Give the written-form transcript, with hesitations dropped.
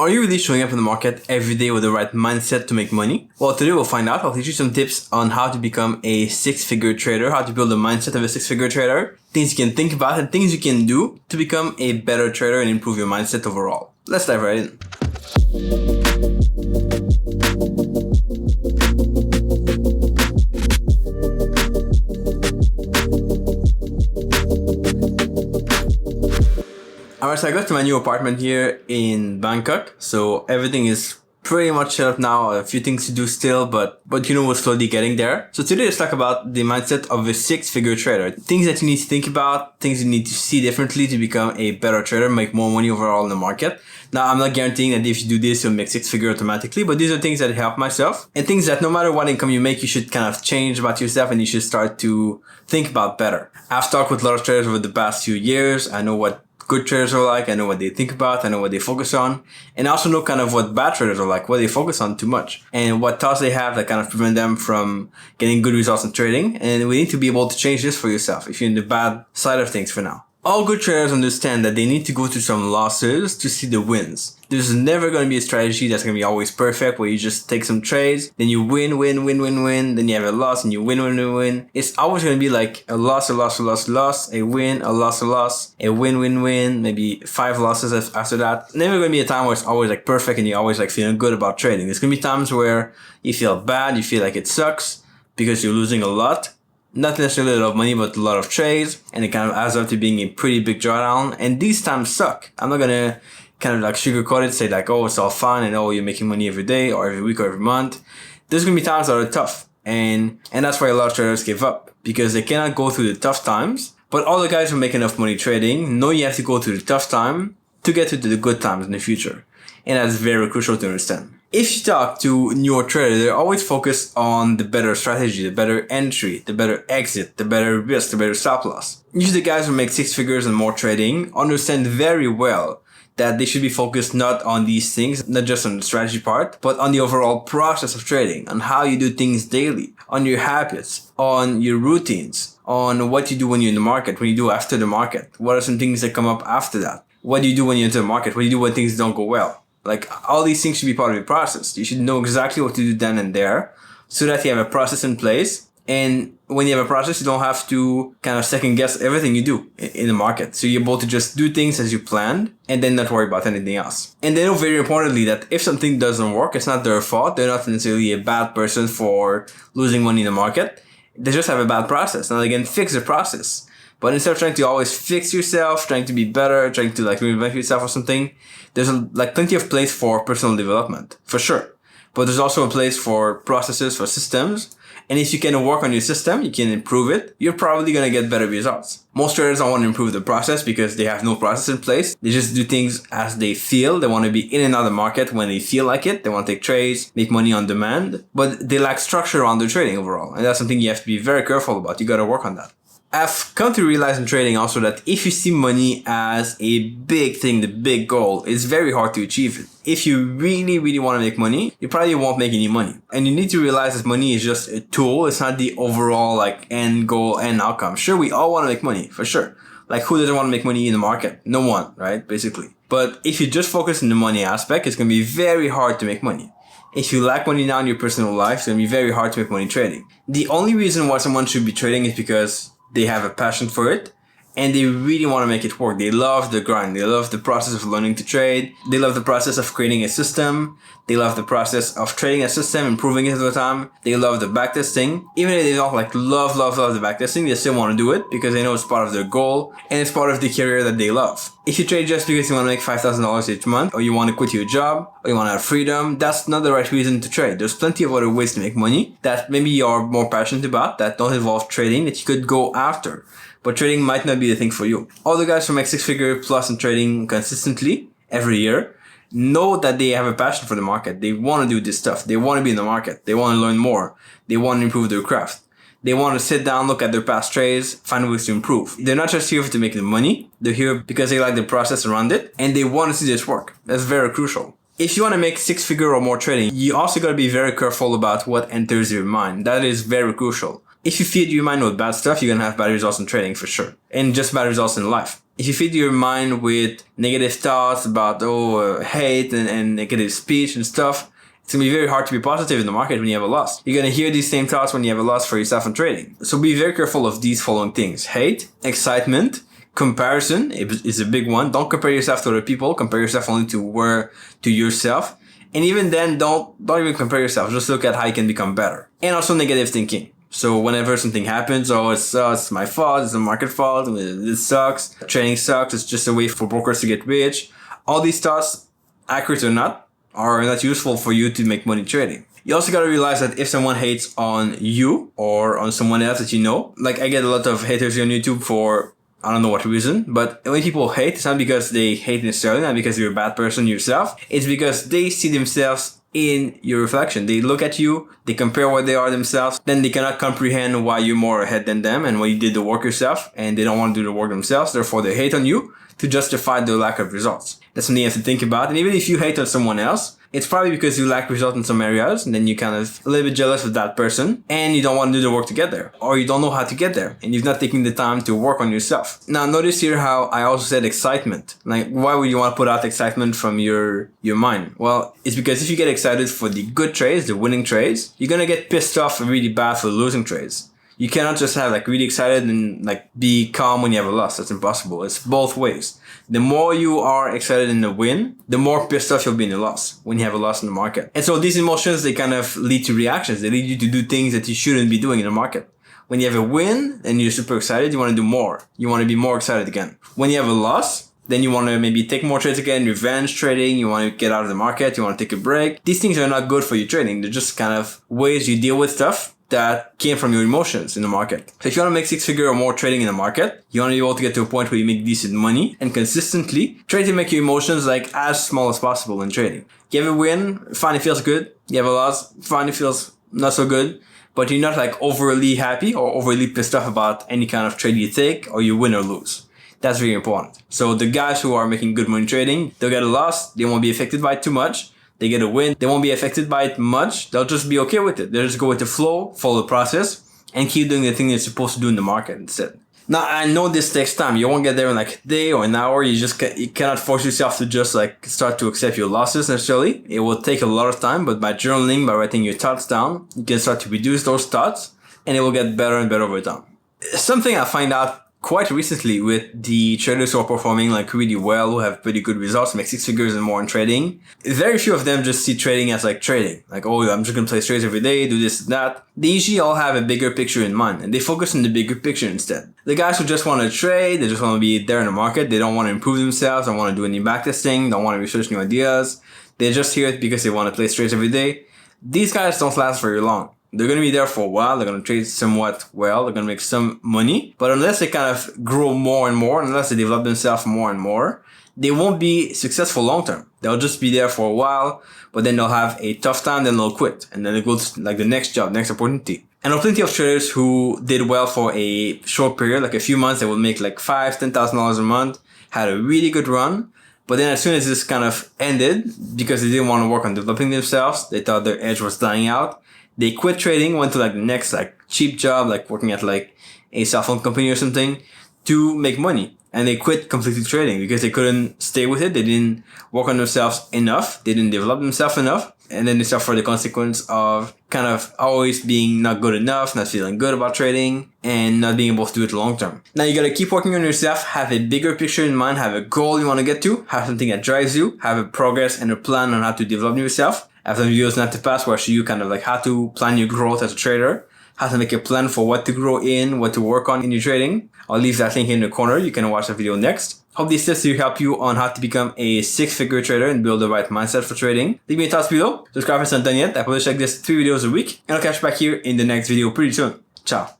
Are you really showing up in the market every day with the right mindset to make money? Well, today we'll find out. I'll teach you some tips on how to become a six-figure trader, how to build a mindset of a six-figure trader, things you can think about and things you can do to become a better trader and improve your mindset overall. Let's dive right in. Alright, so I got to my new apartment here in Bangkok. So everything is pretty much set up now. A few things to do still, but we're slowly getting there. So today let's talk about the mindset of a six-figure trader. Things that you need to think about, things you need to see differently to become a better trader, make more money overall in the market. Now, I'm not guaranteeing that if you do this, you'll make six-figure automatically, but these are things that help myself and things that no matter what income you make, you should kind of change about yourself and you should start to think about better. I've talked with a lot of traders over the past few years. I know what good traders are like, I know what they think about, I know what they focus on, and I also know kind of what bad traders are like, what they focus on too much, and what thoughts they have that kind of prevent them from getting good results in trading. And we need to be able to change this for yourself if you're in the bad side of things for now. All good traders understand that they need to go through some losses to see the wins. There's never going to be a strategy that's going to be always perfect where you just take some trades, then you win, then you have a loss and you win. It's always going to be like a loss, a win, a loss, a win, maybe 5 losses after that. Never going to be a time where it's always like perfect and you're always like feeling good about trading. There's going to be times where you feel bad, you feel like it sucks because you're losing a lot. Not necessarily a lot of money, but a lot of trades, and it kind of adds up to being a pretty big drawdown. And these times suck. I'm not gonna kind of like sugarcoat it, say like, oh, it's all fun and oh, you're making money every day or every week or every month. There's gonna be times that are tough, and that's why a lot of traders give up because they cannot go through the tough times. But all the guys who make enough money trading know you have to go through the tough time to get to the good times in the future, and that's very crucial to understand. If you talk to newer traders, they're always focused on the better strategy, the better entry, the better exit, the better risk, the better stop loss. Usually the guys who make 6 figures and more trading understand very well that they should be focused not on these things, not just on the strategy part, but on the overall process of trading, on how you do things daily, on your habits, on your routines, on what you do when you're in the market, when you do after the market. What are some things that come up after that? What do you do when you enter the market? What do you do when things don't go well? Like, all these things should be part of your process. You should know exactly what to do then and there so that you have a process in place. And when you have a process, you don't have to kind of second guess everything you do in the market. So you're able to just do things as you planned and then not worry about anything else. And they know very importantly that if something doesn't work, it's not their fault. They're not necessarily a bad person for losing money in the market. They just have a bad process. Now again, fix the process. But instead of trying to always fix yourself, trying to be better, trying to like reinvent yourself or something, there's like plenty of place for personal development, for sure. But there's also a place for processes, for systems. And if you can work on your system, you can improve it, you're probably going to get better results. Most traders don't want to improve the process because they have no process in place. They just do things as they feel. They want to be in and out of the market when they feel like it. They want to take trades, make money on demand, but they lack structure around their trading overall. And that's something you have to be very careful about. You got to work on that. I've come to realize in trading also that if you see money as a big thing, the big goal, it's very hard to achieve it. If you really want to make money, you probably won't make any money. And you need to realize that money is just a tool. It's not the overall like end goal, end outcome. Sure, we all want to make money, for sure. Like, who doesn't want to make money in the market? No one, right? Basically. But if you just focus on the money aspect, it's going to be very hard to make money. If you lack money now in your personal life, it's going to be very hard to make money trading. The only reason why someone should be trading is because they have a passion for it and they really want to make it work. They love the grind. They love the process of learning to trade. They love the process of creating a system. They love the process of trading a system, improving it over time. They love the backtesting. Even if they don't like love the backtesting, they still want to do it because they know it's part of their goal and it's part of the career that they love. If you trade just because you want to make $5,000 each month, or you want to quit your job, or you want to have freedom, that's not the right reason to trade. There's plenty of other ways to make money that maybe you're more passionate about, that don't involve trading, that you could go after. But trading might not be the thing for you. All the guys who make 6-figure plus in trading consistently every year know that they have a passion for the market. They want to do this stuff. They want to be in the market. They want to learn more. They want to improve their craft. They want to sit down, look at their past trades, find ways to improve. They're not just here to make the money. They're here because they like the process around it and they want to see this work. That's very crucial. If you want to make 6-figure or more trading, you also got to be very careful about what enters your mind. That is very crucial. If you feed your mind with bad stuff, you're going to have bad results in trading for sure. And just bad results in life. If you feed your mind with negative thoughts about, hate and negative speech and stuff, it's going to be very hard to be positive in the market when you have a loss. You're going to hear these same thoughts when you have a loss for yourself in trading. So be very careful of these following things. Hate, excitement, comparison is a big one. Don't compare yourself to other people. Compare yourself only to yourself. And even then, don't even compare yourself. Just look at how you can become better. And also negative thinking. So whenever something happens, it's my fault, it's the market fault, this sucks, trading sucks, it's just a way for brokers to get rich. All these thoughts, accurate or not, are not useful for you to make money trading. You also gotta realize that if someone hates on you or on someone else that you know, like I get a lot of haters here on YouTube for I don't know what reason, but when people hate, it's not because they hate necessarily, not because you're a bad person yourself. It's because they see themselves in your reflection. They look at you, they compare what they are themselves, then they cannot comprehend why you're more ahead than them and why you did the work yourself, and they don't want to do the work themselves. Therefore, they hate on you to justify the lack of results. That's something you have to think about. And even if you hate on someone else, it's probably because you lack results in some areas, and then you kind of a little bit jealous of that person, and you don't want to do the work to get there, or you don't know how to get there, and you've not taken the time to work on yourself. Now, notice here how I also said excitement. Like, why would you want to put out excitement from your mind? Well, it's because if you get excited for the good trades, the winning trades, you're gonna get pissed off really bad for the losing trades. You cannot just have really excited and be calm when you have a loss. That's impossible. It's both ways. The more you are excited in the win, the more pissed off you'll be in the loss when you have a loss in the market. And so these emotions, they kind of lead to reactions. They lead you to do things that you shouldn't be doing in the market. When you have a win and you're super excited, you want to do more. You want to be more excited again. When you have a loss, then you want to maybe take more trades again, revenge trading, you want to get out of the market, you want to take a break. These things are not good for your trading. They're just kind of ways you deal with stuff that came from your emotions in the market. So if you want to make 6-figure or more trading in the market, you want to be able to get to a point where you make decent money and consistently try to make your emotions as small as possible in trading. You have a win, fine, it feels good. You have a loss, fine, it feels not so good. But you're not overly happy or overly pissed off about any kind of trade you take or you win or lose. That's very important. So the guys who are making good money trading, they'll get a loss, they won't be affected by it too much. They get a win, they won't be affected by it much. They'll just be okay with it. They'll just go with the flow, follow the process, and keep doing the thing they're supposed to do in the market instead. Now, I know this takes time. You won't get there in a day or an hour. You cannot force yourself to just start to accept your losses necessarily. It will take a lot of time, but by journaling, by writing your thoughts down, you can start to reduce those thoughts, and it will get better and better over time. Something I find out quite recently with the traders who are performing really well, who have pretty good results, make 6 figures and more in trading. Very few of them just see trading as trading. I'm just going to play trades every day, do this and that. They usually all have a bigger picture in mind and they focus on the bigger picture instead. The guys who just want to trade, they just want to be there in the market. They don't want to improve themselves, don't want to do any backtesting, don't want to research new ideas. They're just here because they want to play trades every day. These guys don't last very long. They're going to be there for a while. They're going to trade somewhat well. They're going to make some money. But unless they kind of grow more and more, unless they develop themselves more and more, they won't be successful long term. They'll just be there for a while, but then they'll have a tough time, then they'll quit. And then they'll go to the next job, next opportunity. And there are plenty of traders who did well for a short period, a few months. They would make $5,000, $10,000 a month, had a really good run. But then as soon as this kind of ended, because they didn't want to work on developing themselves, they thought their edge was dying out. They quit trading, went to the next cheap job, working at a cell phone company or something to make money. And they quit completely trading because they couldn't stay with it. They didn't work on themselves enough. They didn't develop themselves enough. And then they suffer the consequence of kind of always being not good enough, not feeling good about trading, and not being able to do it long term. Now you gotta keep working on yourself, have a bigger picture in mind, have a goal you want to get to, have something that drives you, have a progress and a plan on how to develop yourself. I have some videos in the past where I show you kind of how to plan your growth as a trader, how to make a plan for what to grow in, what to work on in your trading. I'll leave that link in the corner. You can watch the video next. Hope these tips will help you on how to become a 6-figure trader and build the right mindset for trading. Leave me your thoughts below. Subscribe if it's not done yet. I publish this 3 videos a week. And I'll catch you back here in the next video pretty soon. Ciao.